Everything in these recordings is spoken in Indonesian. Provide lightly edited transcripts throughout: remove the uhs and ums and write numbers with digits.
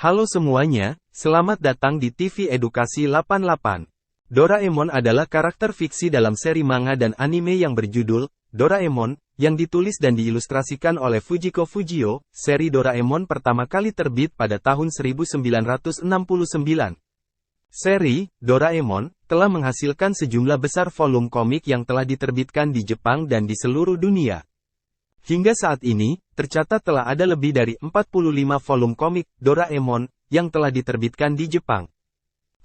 Halo semuanya, selamat datang di TV Edukasi 88. Doraemon adalah karakter fiksi dalam seri manga dan anime yang berjudul Doraemon, yang ditulis dan diilustrasikan oleh Fujiko Fujio. Seri Doraemon pertama kali terbit pada tahun 1969. Seri Doraemon telah menghasilkan sejumlah besar volume komik yang telah diterbitkan di Jepang dan di seluruh dunia. Hingga saat ini, tercatat telah ada lebih dari 45 volume komik Doraemon yang telah diterbitkan di Jepang.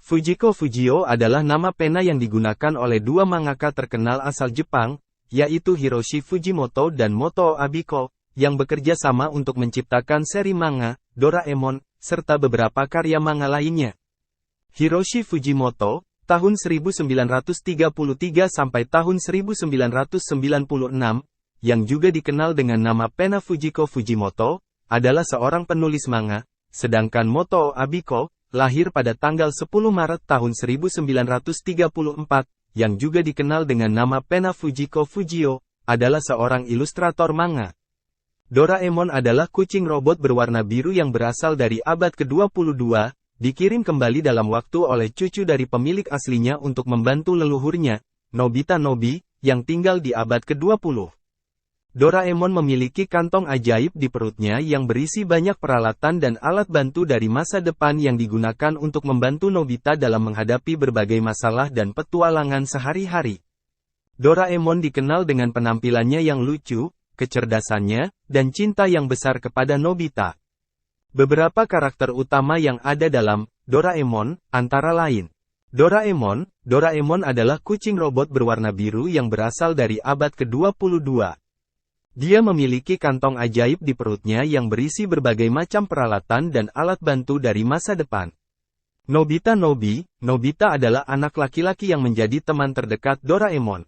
Fujiko Fujio adalah nama pena yang digunakan oleh dua mangaka terkenal asal Jepang, yaitu Hiroshi Fujimoto dan Motoo Abiko, yang bekerja sama untuk menciptakan seri manga Doraemon serta beberapa karya manga lainnya. Hiroshi Fujimoto, tahun 1933 sampai tahun 1996, yang juga dikenal dengan nama pena Fujiko Fujimoto, adalah seorang penulis manga, sedangkan Motoo Abiko, lahir pada tanggal 10 Maret tahun 1934, yang juga dikenal dengan nama pena Fujiko Fujio, adalah seorang ilustrator manga. Doraemon adalah kucing robot berwarna biru yang berasal dari abad ke-22, dikirim kembali dalam waktu oleh cucu dari pemilik aslinya untuk membantu leluhurnya, Nobita Nobi, yang tinggal di abad ke-20. Doraemon memiliki kantong ajaib di perutnya yang berisi banyak peralatan dan alat bantu dari masa depan yang digunakan untuk membantu Nobita dalam menghadapi berbagai masalah dan petualangan sehari-hari. Doraemon dikenal dengan penampilannya yang lucu, kecerdasannya, dan cinta yang besar kepada Nobita. Beberapa karakter utama yang ada dalam Doraemon, antara lain. Doraemon adalah kucing robot berwarna biru yang berasal dari abad ke-22. Dia memiliki kantong ajaib di perutnya yang berisi berbagai macam peralatan dan alat bantu dari masa depan. Nobita Nobi, Nobita adalah anak laki-laki yang menjadi teman terdekat Doraemon.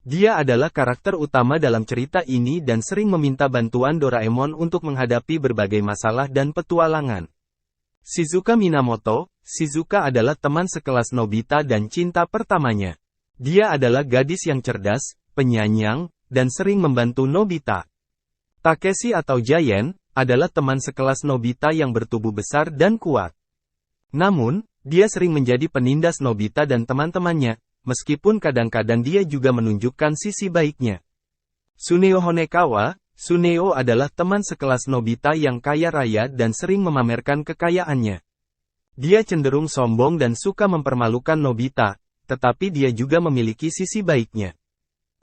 Dia adalah karakter utama dalam cerita ini dan sering meminta bantuan Doraemon untuk menghadapi berbagai masalah dan petualangan. Shizuka Minamoto, Shizuka adalah teman sekelas Nobita dan cinta pertamanya. Dia adalah gadis yang cerdas, penyayang, dan sering membantu Nobita. Takeshi atau Giant, adalah teman sekelas Nobita yang bertubuh besar dan kuat. Namun, dia sering menjadi penindas Nobita dan teman-temannya, meskipun kadang-kadang dia juga menunjukkan sisi baiknya. Suneo Honekawa, Suneo adalah teman sekelas Nobita yang kaya raya dan sering memamerkan kekayaannya. Dia cenderung sombong dan suka mempermalukan Nobita, tetapi dia juga memiliki sisi baiknya.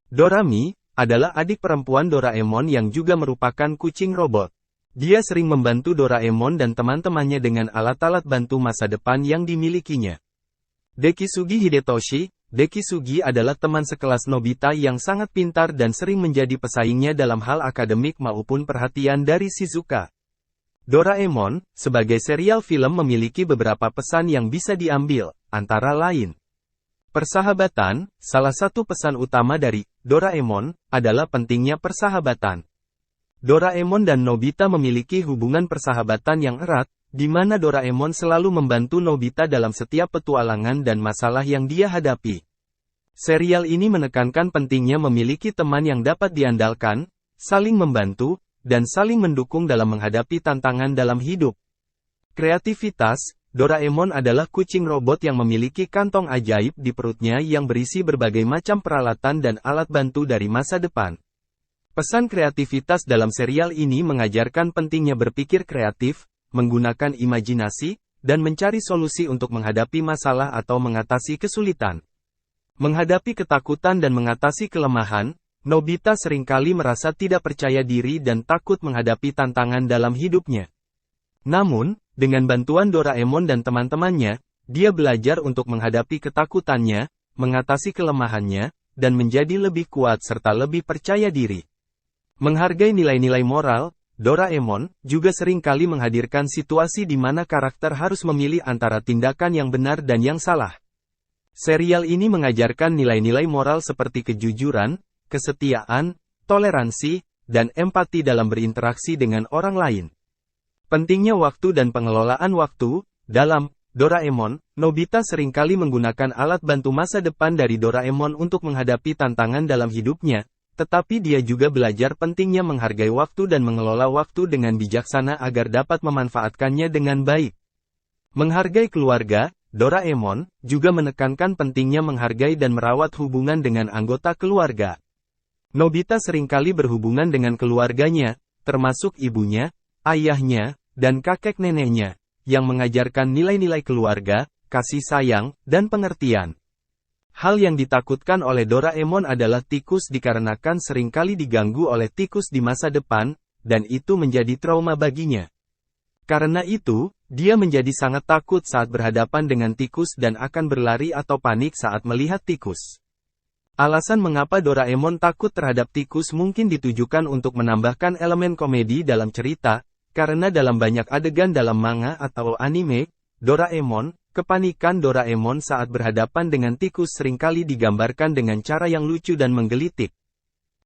Dorami adalah adik perempuan Doraemon yang juga merupakan kucing robot. Dia sering membantu Doraemon dan teman-temannya dengan alat-alat bantu masa depan yang dimilikinya. Dekisugi Hidetoshi, Dekisugi adalah teman sekelas Nobita yang sangat pintar dan sering menjadi pesaingnya dalam hal akademik maupun perhatian dari Shizuka. Doraemon, sebagai serial film memiliki beberapa pesan yang bisa diambil, antara lain. Persahabatan, salah satu pesan utama dari Doraemon, adalah pentingnya persahabatan. Doraemon dan Nobita memiliki hubungan persahabatan yang erat, di mana Doraemon selalu membantu Nobita dalam setiap petualangan dan masalah yang dia hadapi. Serial ini menekankan pentingnya memiliki teman yang dapat diandalkan, saling membantu, dan saling mendukung dalam menghadapi tantangan dalam hidup. Kreativitas, Doraemon adalah kucing robot yang memiliki kantong ajaib di perutnya yang berisi berbagai macam peralatan dan alat bantu dari masa depan. Pesan kreativitas dalam serial ini mengajarkan pentingnya berpikir kreatif, menggunakan imajinasi, dan mencari solusi untuk menghadapi masalah atau mengatasi kesulitan. Menghadapi ketakutan dan mengatasi kelemahan, Nobita seringkali merasa tidak percaya diri dan takut menghadapi tantangan dalam hidupnya. Namun, dengan bantuan Doraemon dan teman-temannya, dia belajar untuk menghadapi ketakutannya, mengatasi kelemahannya, dan menjadi lebih kuat serta lebih percaya diri. Menghargai nilai-nilai moral, Doraemon juga sering kali menghadirkan situasi di mana karakter harus memilih antara tindakan yang benar dan yang salah. Serial ini mengajarkan nilai-nilai moral seperti kejujuran, kesetiaan, toleransi, dan empati dalam berinteraksi dengan orang lain. Pentingnya waktu dan pengelolaan waktu. Dalam Doraemon, Nobita seringkali menggunakan alat bantu masa depan dari Doraemon untuk menghadapi tantangan dalam hidupnya, tetapi dia juga belajar pentingnya menghargai waktu dan mengelola waktu dengan bijaksana agar dapat memanfaatkannya dengan baik. Menghargai keluarga, Doraemon juga menekankan pentingnya menghargai dan merawat hubungan dengan anggota keluarga. Nobita seringkali berhubungan dengan keluarganya, termasuk ibunya, ayahnya, dan kakek neneknya, yang mengajarkan nilai-nilai keluarga, kasih sayang, dan pengertian. Hal yang ditakutkan oleh Doraemon adalah tikus dikarenakan seringkali diganggu oleh tikus di masa depan, dan itu menjadi trauma baginya. Karena itu, dia menjadi sangat takut saat berhadapan dengan tikus dan akan berlari atau panik saat melihat tikus. Alasan mengapa Doraemon takut terhadap tikus mungkin ditujukan untuk menambahkan elemen komedi dalam cerita, karena dalam banyak adegan dalam manga atau anime, kepanikan Doraemon saat berhadapan dengan tikus seringkali digambarkan dengan cara yang lucu dan menggelitik.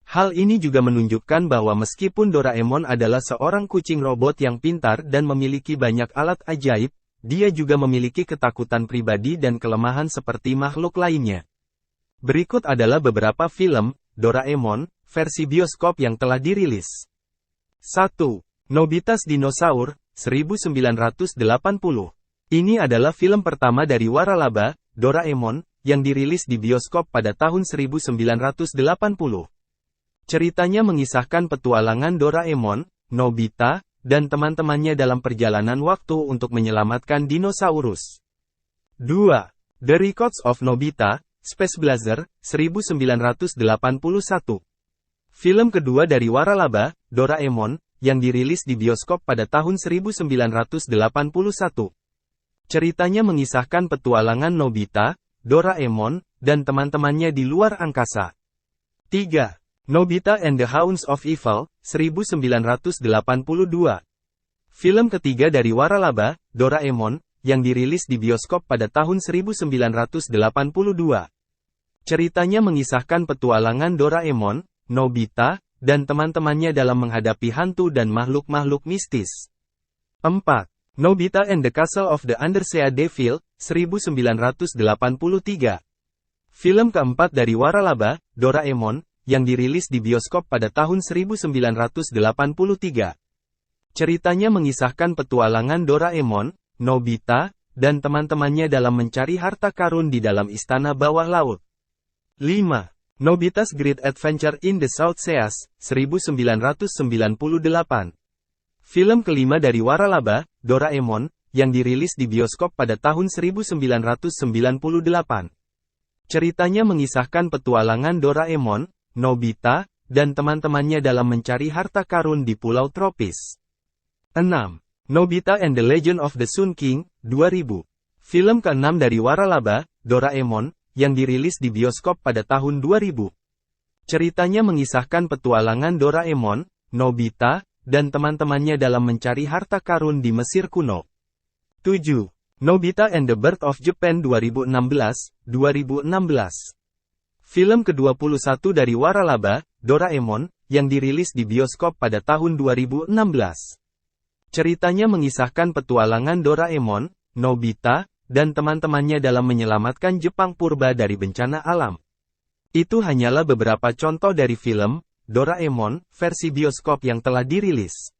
Hal ini juga menunjukkan bahwa meskipun Doraemon adalah seorang kucing robot yang pintar dan memiliki banyak alat ajaib, dia juga memiliki ketakutan pribadi dan kelemahan seperti makhluk lainnya. Berikut adalah beberapa film Doraemon versi bioskop yang telah dirilis. 1. Nobita's Dinosaur, 1980. Ini adalah film pertama dari waralaba, Doraemon, yang dirilis di bioskop pada tahun 1980. Ceritanya mengisahkan petualangan Doraemon, Nobita, dan teman-temannya dalam perjalanan waktu untuk menyelamatkan dinosaurus. 2. The Records of Nobita, Space Blazer, 1981. Film kedua dari waralaba, Doraemon, yang dirilis di bioskop pada tahun 1981. Ceritanya mengisahkan petualangan Nobita, Doraemon, dan teman-temannya di luar angkasa. 3. Nobita and the Hounds of Evil, 1982. Film ketiga dari waralaba, Doraemon, yang dirilis di bioskop pada tahun 1982. Ceritanya mengisahkan petualangan Doraemon, Nobita, dan teman-temannya dalam menghadapi hantu dan makhluk-makhluk mistis. 4. Nobita and the Castle of the Undersea Devil, 1983. Film keempat dari waralaba, Doraemon, yang dirilis di bioskop pada tahun 1983. Ceritanya mengisahkan petualangan Doraemon, Nobita, dan teman-temannya dalam mencari harta karun di dalam istana bawah laut. 5. Nobita's Great Adventure in the South Seas, 1998. Film kelima dari waralaba, Doraemon, yang dirilis di bioskop pada tahun 1998. Ceritanya mengisahkan petualangan Doraemon, Nobita, dan teman-temannya dalam mencari harta karun di pulau tropis. 6. Nobita and the Legend of the Sun King, 2000. Film ke-6 dari waralaba, Doraemon, yang dirilis di bioskop pada tahun 2000. Ceritanya mengisahkan petualangan Doraemon, Nobita, dan teman-temannya dalam mencari harta karun di Mesir kuno. 7. Nobita and the Birth of Japan 2016. Film ke-21 dari waralaba, Doraemon, yang dirilis di bioskop pada tahun 2016. Ceritanya mengisahkan petualangan Doraemon, Nobita, dan teman-temannya dalam menyelamatkan Jepang purba dari bencana alam. Itu hanyalah beberapa contoh dari film Doraemon versi bioskop yang telah dirilis.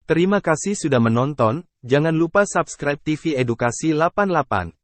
Terima kasih sudah menonton, jangan lupa subscribe TV Edukasi 88.